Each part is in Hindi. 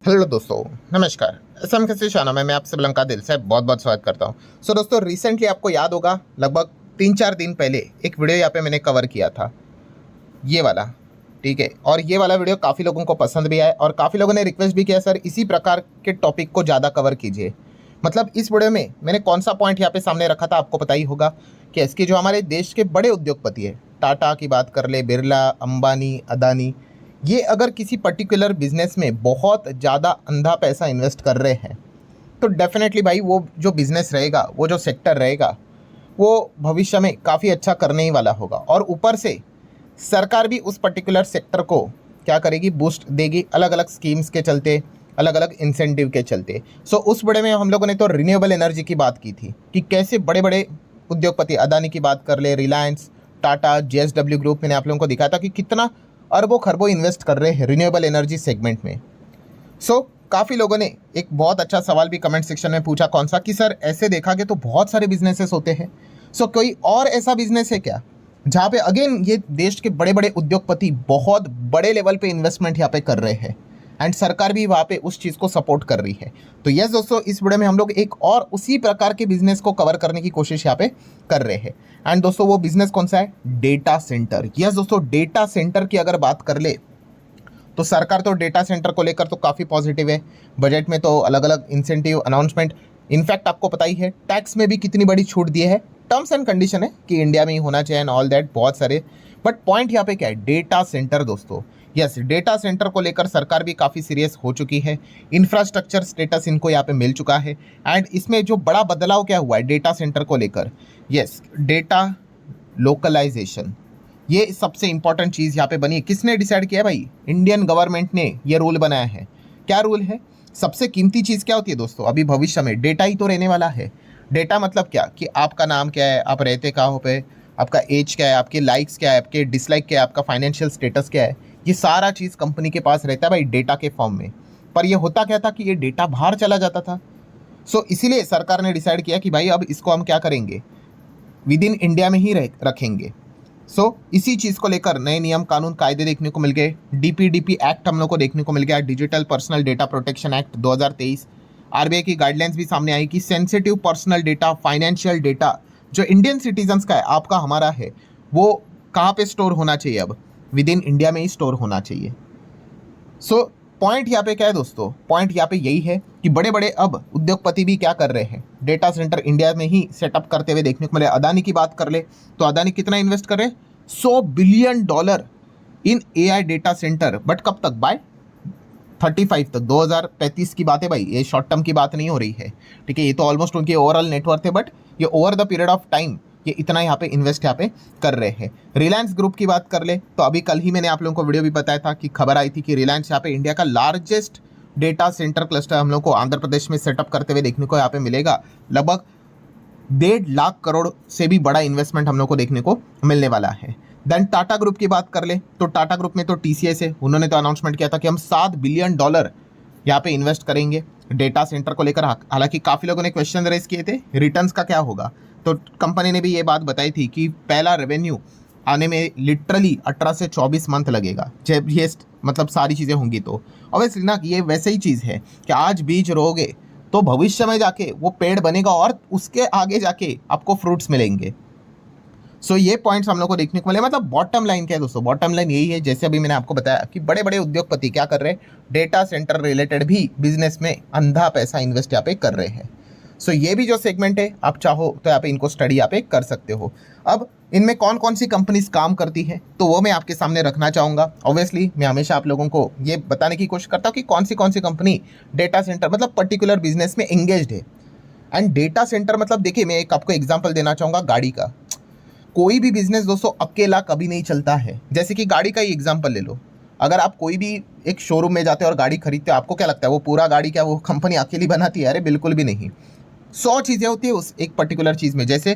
हेलो दोस्तों, नमस्कार। एसएम किसी शाना में मैं आप सब का दिल से बहुत बहुत स्वागत करता हूं। दोस्तों, रिसेंटली आपको याद होगा, लगभग 3-4 दिन पहले एक वीडियो यहाँ पे मैंने कवर किया था, ये वाला। ठीक है, और ये वाला वीडियो काफ़ी लोगों को पसंद भी आया और काफ़ी लोगों ने रिक्वेस्ट भी किया, सर इसी प्रकार के टॉपिक को ज़्यादा कवर कीजिए। मतलब इस वीडियो में मैंने कौन सा पॉइंट यहाँ पे सामने रखा था, आपको पता ही होगा कि इसके जो हमारे देश के बड़े उद्योगपति है, टाटा की बात कर ले, बिरला, अंबानी, अदानी, ये अगर किसी पर्टिकुलर बिजनेस में बहुत ज़्यादा अंधा पैसा इन्वेस्ट कर रहे हैं तो डेफिनेटली भाई वो जो बिज़नेस रहेगा, वो जो सेक्टर रहेगा, वो भविष्य में काफ़ी अच्छा करने ही वाला होगा। और ऊपर से सरकार भी उस पर्टिकुलर सेक्टर को क्या करेगी, बूस्ट देगी अलग अलग स्कीम्स के चलते, अलग अलग इंसेंटिव के चलते। उस बड़े में हम लोगों ने तो रिन्यूएबल एनर्जी की बात की थी कि कैसे बड़े बड़े उद्योगपति, अदानी की बात कर ले, रिलायंस, टाटा, जेएसडब्ल्यू ग्रुप, मैंने आप लोगों को दिखाया था कि कितना अरबों खरबों इन्वेस्ट कर रहे हैं रिन्यूएबल एनर्जी सेगमेंट में। काफ़ी लोगों ने एक बहुत अच्छा सवाल भी कमेंट सेक्शन में पूछा, कौन सा, कि सर ऐसे देखा गया तो बहुत सारे बिजनेसेस होते हैं, कोई और ऐसा बिजनेस है क्या जहाँ पे अगेन ये देश के बड़े बड़े उद्योगपति बहुत बड़े लेवल पे इन्वेस्टमेंट यहाँ पे कर रहे हैं एंड सरकार भी वहाँ पे उस चीज़ को सपोर्ट कर रही है। तो यस दोस्तों, इस वीडियो में हम लोग एक और उसी प्रकार के बिजनेस को कवर करने की कोशिश यहाँ पे कर रहे हैं। एंड दोस्तों, वो बिजनेस कौन सा है? Data centre. यस दोस्तों, डेटा सेंटर की अगर बात कर ले तो सरकार तो डेटा सेंटर को लेकर तो काफ़ी पॉजिटिव है। बजट में तो अलग अलग इंसेंटिव, अनाउंसमेंट, इनफैक्ट आपको पता ही है टैक्स में भी कितनी बड़ी छूट दी है। टर्म्स एंड कंडीशन है कि इंडिया में ही होना चाहिए एंड ऑल दैट, बहुत सारे। बट पॉइंट यहाँ पे क्या है? डेटा सेंटर दोस्तों। यस, डेटा सेंटर को लेकर सरकार भी काफ़ी सीरियस हो चुकी है। इंफ्रास्ट्रक्चर स्टेटस इनको यहाँ पे मिल चुका है एंड इसमें जो बड़ा बदलाव क्या हुआ है डेटा सेंटर को लेकर, यस, डेटा लोकलाइजेशन, ये सबसे इंपॉर्टेंट चीज़ यहाँ पे बनी है। किसने डिसाइड किया है भाई? इंडियन गवर्नमेंट ने ये रूल बनाया है। क्या रूल है? सबसे कीमती चीज़ क्या होती है दोस्तों? अभी भविष्य में डेटा ही तो रहने वाला है। डेटा मतलब क्या कि आपका नाम क्या है, आप रहते कहाँ पे, आपका एज क्या है, आपके लाइक्स क्या है, आपके डिसलाइक क्या है, आपका फाइनेंशियल स्टेटस क्या है, ये सारा चीज़ कंपनी के पास रहता है भाई डेटा के फॉर्म में। पर ये होता क्या था कि ये डेटा बाहर चला जाता था। इसीलिए सरकार ने डिसाइड किया कि भाई अब इसको हम क्या करेंगे, विद इन इंडिया में ही रखेंगे। इसी चीज़ को लेकर नए नियम, कानून, कायदे देखने को मिल गए। डीपीडीपी एक्ट हम लोग को देखने को मिल गया, digital personal data protection act 2023। RBI की गाइडलाइंस भी सामने आई कि sensitive personal data, financial data जो इंडियन सिटीजन्स का है, आपका हमारा है, वो कहाँ पे स्टोर होना चाहिए? अब विद इन इंडिया में ही स्टोर होना चाहिए। पॉइंट यहाँ पे क्या है दोस्तों? पॉइंट यहाँ पे यही है कि बड़े बड़े अब उद्योगपति भी क्या कर रहे हैं, डेटा सेंटर इंडिया में ही सेटअप करते हुए देखने को मिले। अदानी की बात कर ले तो अदानी कितना इन्वेस्ट कर रहे हैं? $100 billion in AI data centre. But कब तक? बाय 35 तक, 2035 की बात है भाई, ये शॉर्ट टर्म की बात नहीं हो रही है। ठीक है, ये तो ऑलमोस्ट उनके ओवरऑल नेटवर्थ है, बट ये over the period of time ये इतना यहाँ पे इन्वेस्ट यहाँ पे कर रहे हैं। रिलायंस ग्रुप की बात कर ले तो अभी कल ही मैंने आप लोगों को वीडियो भी बताया था कि खबर आई थी कि रिलायंस यहाँ पे इंडिया का लार्जेस्ट डेटा सेंटर क्लस्टर हम लोग को आंध्र प्रदेश में सेटअप करते हुए देखने को यहाँ पे मिलेगा। लगभग 1.5 लाख करोड़ से भी बड़ा इन्वेस्टमेंट हम लोग को देखने को मिलने वाला है। देन टाटा ग्रुप की बात कर ले तो टाटा ग्रुप में तो टीसीएस है, उन्होंने तो अनाउंसमेंट किया था कि हम $7 बिलियन यहाँ पे इन्वेस्ट करेंगे डेटा सेंटर को लेकर। हालांकि काफ़ी लोगों ने क्वेश्चन रेज किए थे रिटर्न्स का क्या होगा, तो कंपनी ने भी ये बात बताई थी कि पहला रेवेन्यू आने में लिटरली 18 से 24 मंथ लगेगा, जब ये मतलब सारी चीज़ें होंगी। तो ऑब्वियसली ना, ये वैसे ही चीज़ है कि आज बीज रोगे तो भविष्य में जाके वो पेड़ बनेगा और उसके आगे जाके आपको फ्रूट्स मिलेंगे। ये पॉइंट्स हम लोग को देखने को मिले। मतलब बॉटम लाइन क्या है दोस्तों? बॉटम लाइन यही है, जैसे अभी मैंने आपको बताया कि बड़े बड़े उद्योगपति क्या कर रहे हैं, डेटा सेंटर रिलेटेड भी बिजनेस में अंधा पैसा इन्वेस्ट यहाँ पे कर रहे हैं। ये भी जो सेगमेंट है, आप चाहो तो यहाँ पे इनको स्टडी यहाँ पे कर सकते हो। अब इनमें कौन कौन सी कंपनीज काम करती है तो वो मैं आपके सामने रखना चाहूँगा। ऑब्वियसली मैं हमेशा आप लोगों को ये बताने की कोशिश करता हूँ कि कौन सी कंपनी डेटा सेंटर मतलब पर्टिकुलर बिजनेस में एंगेज्ड है। एंड डेटा सेंटर मतलब देखिए, मैं एक आपको एग्जाम्पल देना चाहूँगा गाड़ी का। कोई भी बिजनेस दोस्तों अकेला कभी नहीं चलता है। जैसे कि गाड़ी का ही एग्जाम्पल ले लो, अगर आप कोई भी एक शोरूम में जाते हो और गाड़ी खरीदते हो, आपको क्या लगता है वो पूरा गाड़ी क्या वो कंपनी अकेली बनाती है? अरे बिल्कुल भी नहीं। 100 चीज़ें होती है उस एक पर्टिकुलर चीज़ में। जैसे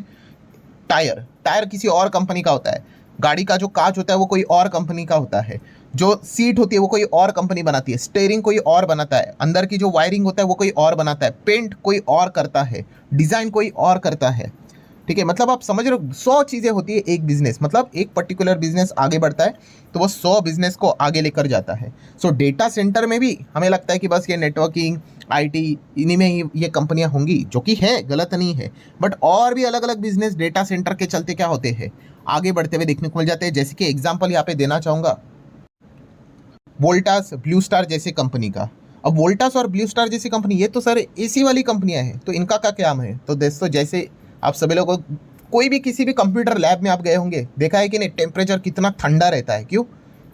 टायर किसी और कंपनी का होता है, गाड़ी का जो कांच होता है वो कोई और कंपनी का होता है, जो सीट होती है वो कोई और कंपनी बनाती है, स्टीयरिंग कोई और बनाता है, अंदर की जो वायरिंग होता है वो कोई और बनाता है, पेंट कोई और करता है, डिज़ाइन कोई और करता है। ठीक है, मतलब आप समझ रहे हो 100 चीज़ें होती है एक बिजनेस, मतलब एक पर्टिकुलर बिजनेस आगे बढ़ता है तो वो 100 बिजनेस को आगे लेकर जाता है। सो डेटा सेंटर में भी हमें लगता है कि बस ये नेटवर्किंग, आईटी, इन्हीं में ही ये कंपनियां होंगी, जो कि है, गलत नहीं है, बट और भी अलग अलग बिजनेस डेटा सेंटर के चलते क्या होते हैं, आगे बढ़ते हुए देखने को मिल जाते हैं। जैसे कि एग्जाम्पल यहाँ पे देना चाहूँगा वोल्टास, ब्लू स्टार जैसे कंपनी का। अब वोल्टास और ब्लू स्टार जैसी कंपनी, ये तो सर एसी वाली कंपनियां हैं, तो इनका क्या काम है? तो दोस्तों जैसे आप सभी लोगों को कोई भी किसी भी कंप्यूटर लैब में आप गए होंगे, देखा है कि नहीं, टेम्परेचर कितना ठंडा रहता है, क्यों?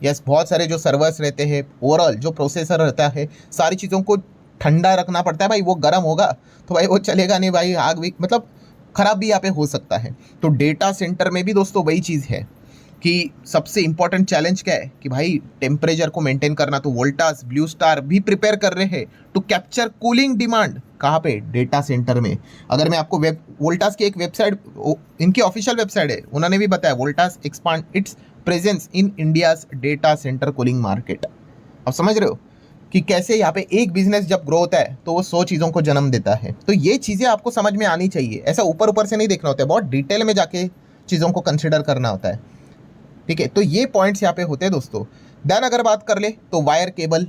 यस, बहुत सारे जो सर्वर्स रहते हैं, ओवरऑल जो प्रोसेसर रहता है, सारी चीज़ों को ठंडा रखना पड़ता है भाई। वो गर्म होगा तो भाई वो चलेगा नहीं भाई, आग भी मतलब खराब भी यहाँ पे हो सकता है। तो डेटा सेंटर में भी दोस्तों वही चीज़ है कि सबसे इंपॉर्टेंट चैलेंज क्या है कि भाई टेम्परेचर को मेंटेन करना। तो वोल्टास, ब्लू स्टार भी प्रिपेयर कर रहे हैं टू कैप्चर कूलिंग डिमांड। कहाँ पे? डेटा सेंटर में। अगर मैं आपको वोल्टास की एक वेबसाइट, इनकी ऑफिशियल वेबसाइट है, उन्होंने भी बताया Voltas expand it's presence in India's data centre cooling market. अब समझ रहे हो कि कैसे यहाँ पे एक बिजनेस जब ग्रो होता है तो वो 100 चीज़ों को जन्म देता है। तो ये चीज़ें आपको समझ में आनी चाहिए, ऐसा ऊपर ऊपर से नहीं देखना होता है, बहुत डिटेल में जाके चीज़ों को कंसिडर करना होता है। ठीक है, तो ये पॉइंट्स यहाँ पे होते हैं दोस्तों। देन अगर बात कर ले तो वायर केबल,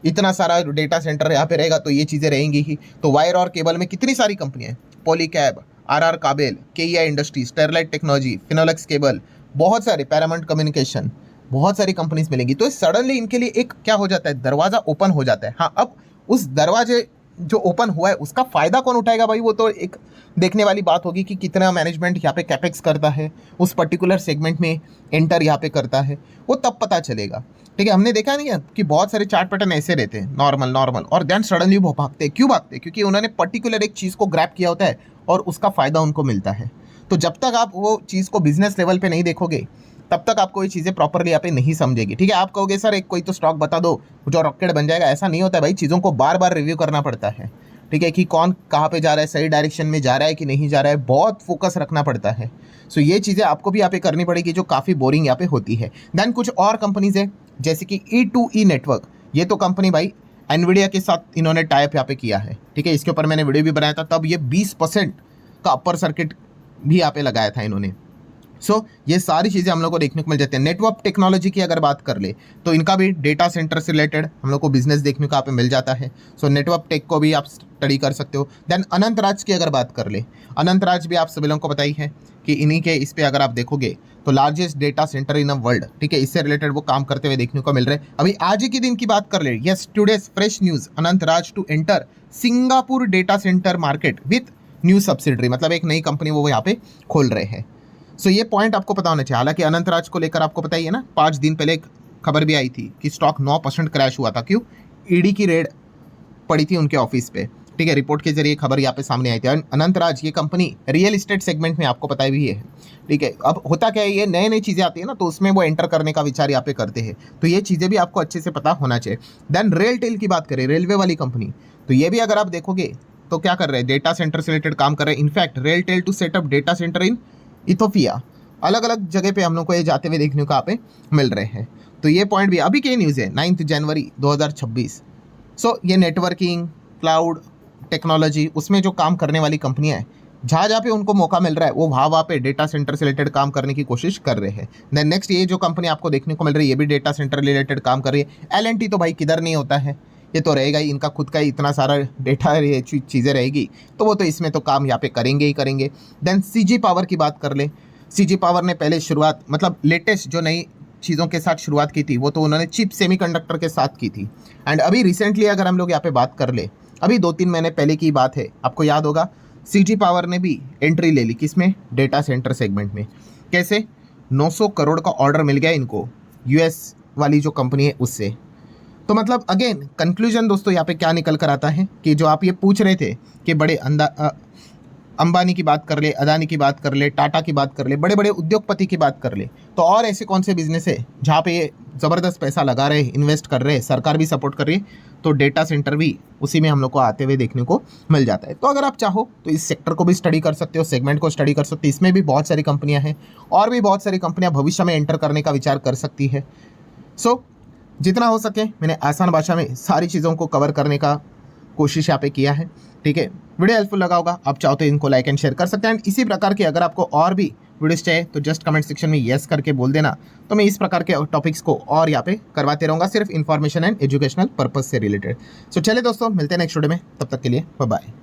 इतना सारा डेटा सेंटर यहाँ पे रहेगा तो ये चीज़ें रहेंगी ही। तो वायर और केबल में कितनी सारी कंपनियाँ हैं, Polycab, RR Kabel, KEI industries, Sterlite technology, Finolex cable, बहुत सारे, पैरामाउंट कम्युनिकेशन, बहुत सारी कंपनीज मिलेंगी। तो सडनली इनके लिए एक क्या हो जाता है, दरवाज़ा ओपन हो जाता है। हाँ, अब उस दरवाजे जो ओपन हुआ है उसका फ़ायदा कौन उठाएगा भाई, वो तो एक देखने वाली बात होगी कि कितना मैनेजमेंट यहाँ पे कैपेक्स करता है, उस पर्टिकुलर सेगमेंट में एंटर यहाँ पे करता है, वो तब पता चलेगा। ठीक है, हमने देखा नहीं है कि बहुत सारे चार्ट पैटर्न ऐसे रहते हैं, नॉर्मल, और देन सडनली वो भागते हैं। क्यों भागते हैं? क्योंकि उन्होंने पर्टिकुलर एक चीज़ को ग्रैब किया होता है और उसका फ़ायदा उनको मिलता है। तो जब तक आप वो चीज़ को बिजनेस लेवल पे नहीं देखोगे तब तक आपको ये चीज़ें प्रॉपरली यहाँ पे नहीं समझेगी। ठीक है, आप कहोगे सर एक कोई तो स्टॉक बता दो जो रॉकेट बन जाएगा, ऐसा नहीं होता है भाई। चीज़ों को बार बार रिव्यू करना पड़ता है। ठीक है, कि कौन कहाँ पे जा रहा है, सही डायरेक्शन में जा रहा है कि नहीं जा रहा है, बहुत फोकस रखना पड़ता है। सो ये चीज़ें आपको भी यहाँ पे करनी पड़ेगी, जो काफ़ी बोरिंग यहाँ पे होती है। देन कुछ और कंपनीज है जैसे कि E2E नेटवर्क। ये तो कंपनी भाई एनवीडिया के साथ इन्होंने टाइप यहाँ पे किया है। ठीक है, इसके ऊपर मैंने वीडियो भी बनाया था, तब ये 20% का अपर सर्किट भी यहाँ पे लगाया था इन्होंने। सो ये सारी चीज़ें हम लोग को देखने को मिल जाती है। नेटवर्क टेक्नोलॉजी की अगर बात कर ले तो इनका भी डेटा सेंटर से रिलेटेड हम लोग को बिजनेस देखने को यहाँ पे मिल जाता है। सो नेटवर्क टेक को भी आप स्टडी कर सकते हो। देन अनंतराज की अगर बात कर ले, अनंतराज भी आप सभी लोगों को पता ही है कि इन्हीं के इस पर अगर आप देखोगे तो largest data center in a world. ठीक है, इससे रिलेटेड वो काम करते हुए देखने को मिल रहे हैं। अभी आज ही के दिन की बात कर ले, yes, today's fresh news, Anantraj to enter Singapore data center market with new subsidiary, मतलब एक नई कंपनी वो यहाँ पे खोल रहे हैं। सो ये पॉइंट आपको पता होना चाहिए। हालांकि अनंतराज को लेकर आपको पता ही है ना, 5 दिन पहले एक खबर भी आई थी कि स्टॉक 9% क्रैश हुआ था। क्यों? ईडी की रेड पड़ी थी उनके ऑफिस पे। ठीक है, रिपोर्ट के जरिए खबर यहाँ पे सामने आई थी। अनंतराज ये कंपनी रियल एस्टेट सेगमेंट में आपको पता भी है। ठीक है, अब होता क्या है, ये नए नई चीज़ें आती है ना, तो उसमें वो एंटर करने का विचार यहाँ पे करते हैं। तो ये चीज़ें भी आपको अच्छे से पता होना चाहिए। देन रेलटेल की बात करें, रेलवे वाली कंपनी, तो ये भी अगर आप देखोगे तो क्या कर रहे हैं, डेटा सेंटर से रिलेटेड काम कर रहे हैं। In fact RailTel to setup data center in Ethiopia, अलग अलग जगह पे हम लोग को ये जाते हुए देखने को यहाँ पे मिल रहे हैं। तो ये पॉइंट भी अभी की न्यूज़ है, 9 जनवरी 2026। सो ये नेटवर्किंग, क्लाउड टेक्नोलॉजी, उसमें जो काम करने वाली कंपनियां हैं, जहाँ जहाँ पे उनको मौका मिल रहा है वो वहाँ पे डेटा सेंटर से रिलेटेड काम करने की कोशिश कर रहे हैं। देन नेक्स्ट ये जो कंपनी आपको देखने को मिल रही है, ये भी डेटा सेंटर रिलेटेड काम कर रही है। L&T तो भाई किधर नहीं होता है, ये तो रहेगा ही, इनका खुद का ही इतना सारा डेटा चीज़ें रहेगी, तो वो तो इसमें तो काम यहाँ पे करेंगे ही करेंगे। देन CG पावर की बात कर ले, CG पावर ने पहले शुरुआत, मतलब लेटेस्ट जो नई चीज़ों के साथ शुरुआत की थी वो तो उन्होंने चिप सेमीकंडक्टर के साथ की थी। एंड अभी रिसेंटली अगर हम लोग यहाँ पे बात कर ले, अभी 2-3 महीने पहले की बात है, आपको याद होगा CG पावर ने भी एंट्री ले ली, किसमें? डेटा सेंटर सेगमेंट में। कैसे? 900 करोड़ का ऑर्डर मिल गया इनको, US वाली जो कंपनी है उससे। तो मतलब अगेन कंक्लूजन दोस्तों यहाँ पे क्या निकल कर आता है कि जो आप ये पूछ रहे थे कि बड़े अंबानी की बात कर ले, अदानी की बात कर ले, टाटा की बात कर ले, बड़े बड़े उद्योगपति की बात कर ले, तो और ऐसे कौन से बिजनेस है जहाँ पे ये ज़बरदस्त पैसा लगा रहे हैं, इन्वेस्ट कर रहे हैं, सरकार भी सपोर्ट कर रही है, तो डेटा सेंटर भी उसी में हम लोग को आते हुए देखने को मिल जाता है। तो अगर आप चाहो तो इस सेक्टर को भी स्टडी कर सकते हो, सेगमेंट को स्टडी कर सकते हो, इसमें भी बहुत सारी कंपनियाँ हैं और भी बहुत सारी कंपनियाँ भविष्य में एंटर करने का विचार कर सकती है। सो जितना हो सके मैंने आसान भाषा में सारी चीज़ों को कवर करने का कोशिश यहाँ पे किया है। ठीक है, वीडियो हेल्पफुल लगा होगा, आप चाहो तो इनको लाइक एंड शेयर कर सकते हैं। एंड इसी प्रकार की अगर आपको और भी वीडियोस चाहिए तो जस्ट कमेंट सेक्शन में येस करके बोल देना, तो मैं इस प्रकार के टॉपिक्स को और यहाँ पे करवाते रहूँगा, सिर्फ इन्फॉर्मेशन एंड एजुकेशनल पर्पज से रिलेटेड। सो चलिए दोस्तों, मिलते हैं नेक्स्ट वीडियो में, तब तक के लिए बाय बाय।